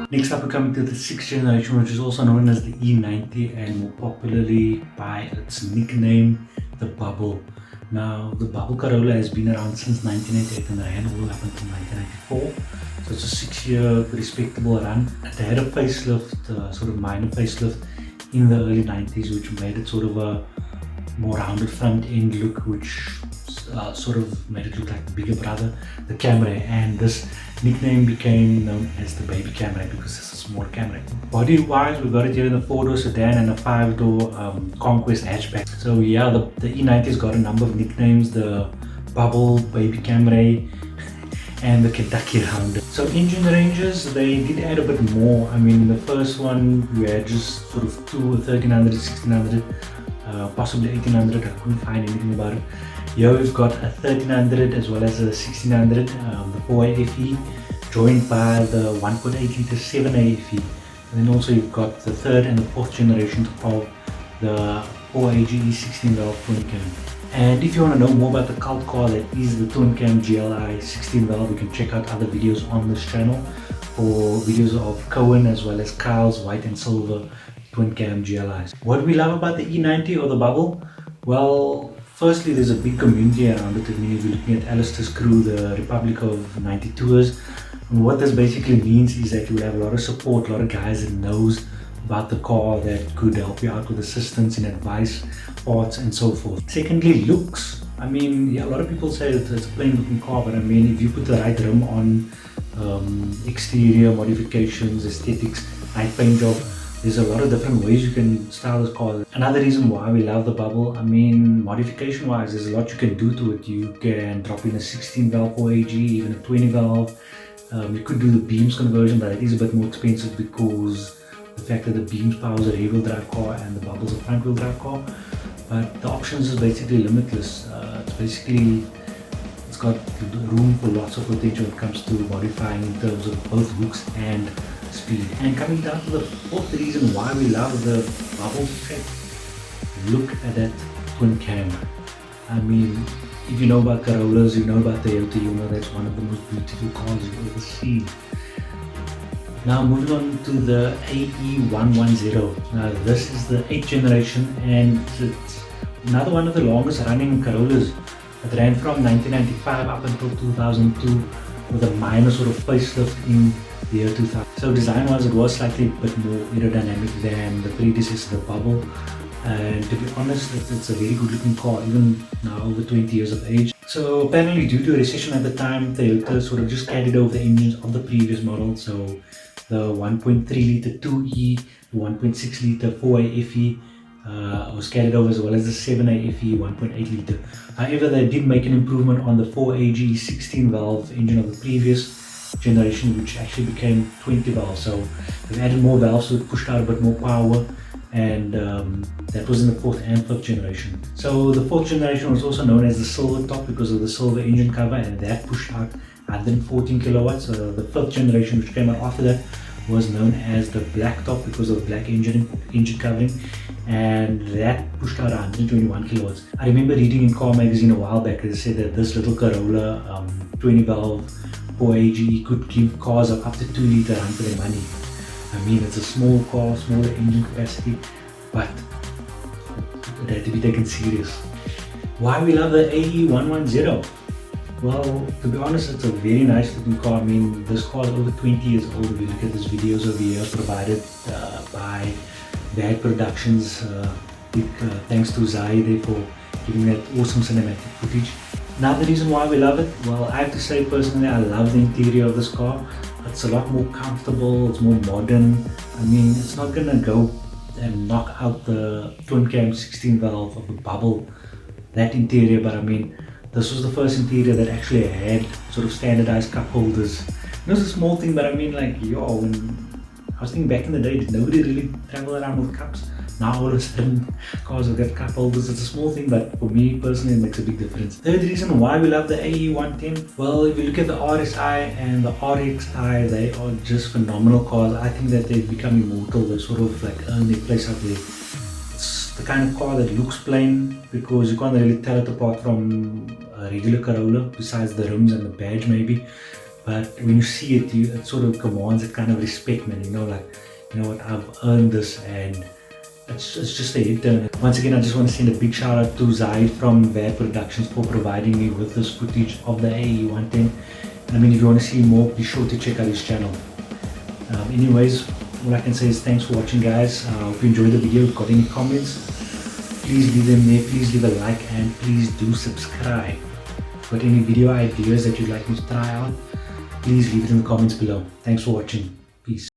Next up, we're coming to the 6th generation, which is also known as the E90 and more popularly by its nickname, the Bubble. Now, the Bubble Corolla has been around since 1988 and ran all up until 1994. So it's a 6-year respectable run. It had a facelift, sort of minor facelift in the early 90s, which made it sort of a more rounded front end look, which sort of made it look like the bigger brother, the Camry, and this nickname became known as the baby Camry because it's a smaller Camry. Body wise, we got it here in a 4-door sedan and a 5-door Conquest hatchback. So yeah, the E90's got a number of nicknames: the Bubble, baby Camry, and the Kentucky Rounder. So engine ranges, they did add a bit more. I mean, the first one we had just sort of two 1300, 1600, possibly 1800. I couldn't find anything about it. Here we've got a 1300 as well as a 1600, the 4A FE, joined by the 1.8 litre 7A FE. And then also you've got the 3rd and the 4th generations of the 4AGE 16 valve twin cam. And if you want to know more about the cult car that is the twin cam GLI 16 valve, you can check out other videos on this channel for videos of Cohen as well as Kyle's white and silver twin cam GLIs. What do we love about the E90 or the Bubble? Well, firstly, there's a big community around it. I mean, if you're looking at Alistair's crew, the Republic of 92ers, and what this basically means is that you will have a lot of support, a lot of guys that knows about the car that could help you out with assistance and advice, parts and so forth. Secondly, looks. I mean, yeah, a lot of people say it's a plain looking car, but I mean, if you put the right rim on, exterior modifications, aesthetics, night paint job, there's a lot of different ways you can style this car. Another reason why we love the Bubble, I mean, modification wise, there's a lot you can do to it. You can drop in a 16 valve 4AG, even a 20 valve. You could do the beams conversion, but it is a bit more expensive because the fact that the beams powers a rear wheel drive car and the Bubble's a front wheel drive car. But the options is basically limitless. It's got room for lots of potential when it comes to modifying in terms of both looks and speed. And coming down to the 4th reason why we love the Bubble set, look at that twin cam. I mean, if you know about Corollas, you know about Toyota, you know that's one of the most beautiful cars you've ever seen. Now moving on to the AE110. Now this is the 8th generation and it's another one of the longest running Corollas. It ran from 1995 up until 2002 with a minor sort of facelift in the year 2000. So design wise it was slightly a bit more aerodynamic than the predecessor, the Bubble. And to be honest, it's a very good looking car even now over 20 years of age. So apparently due to a recession at the time, Toyota sort of just carried over the engines of the previous model. So the 1.3 litre 2E, the 1.6 litre 4A FE was carried over, as well as the 7A FE 1.8 litre. However, they did make an improvement on the 4AG 16 valve engine of the previous generation, which actually became 20 valves. So they've added more valves, so it pushed out a bit more power, and that was in the 4th and 5th generation. So the 4th generation was also known as the silver top because of the silver engine cover, and that pushed out 114 kilowatts. The 5th generation, which came out after that, was known as the black top because of the black engine covering, and that pushed out 121 kilowatts. I remember reading in Car Magazine a while back, they said that this little Corolla 20 valve 4AGE could give cars up to 2 litre run for their money. I mean, it's a small car, smaller engine capacity, but it had to be taken serious. Why we love the AE110? Well, to be honest, it's a very nice looking car. I mean, this car is over 20 years old. If you look at this videos over here provided by Bad Productions, big thanks to Zaide for giving that awesome cinematic footage. Now the reason why we love it, well, I have to say personally, I love the interior of this car. It's a lot more comfortable, it's more modern. I mean, it's not gonna go and knock out the twin cam 16 valve of the Bubble, that interior, but I mean, this was the first interior that actually had sort of standardized cup holders. It was a small thing, but I mean, like, when I was thinking back in the day, did nobody really travel around with cups? Now all of a sudden, cars have got cup holders. It's a small thing, but for me personally, it makes a big difference. Third reason why we love the AE110, well, if you look at the RSI and the RXI, they are just phenomenal cars. I think that they've become immortal. They sort of like earn their place out there. It's the kind of car that looks plain because you can't really tell it apart from a regular Corolla, besides the rims and the badge maybe. but when you see it, it sort of commands that kind of respect, man. Like, you know what, I've earned this, and it's just a hit turn. Once again, I just want to send a big shout out to Zaid from VAD Productions for providing me with this footage of the AE110. I mean, if you want to see more, be sure to check out his channel. Anyways, all I can say is thanks for watching, guys. I hope you enjoyed the video. If you've got any comments, please leave them there. Please leave a like, and please do subscribe. If you've got any video ideas that you'd like me to try out, please leave it in the comments below. Thanks for watching. Peace.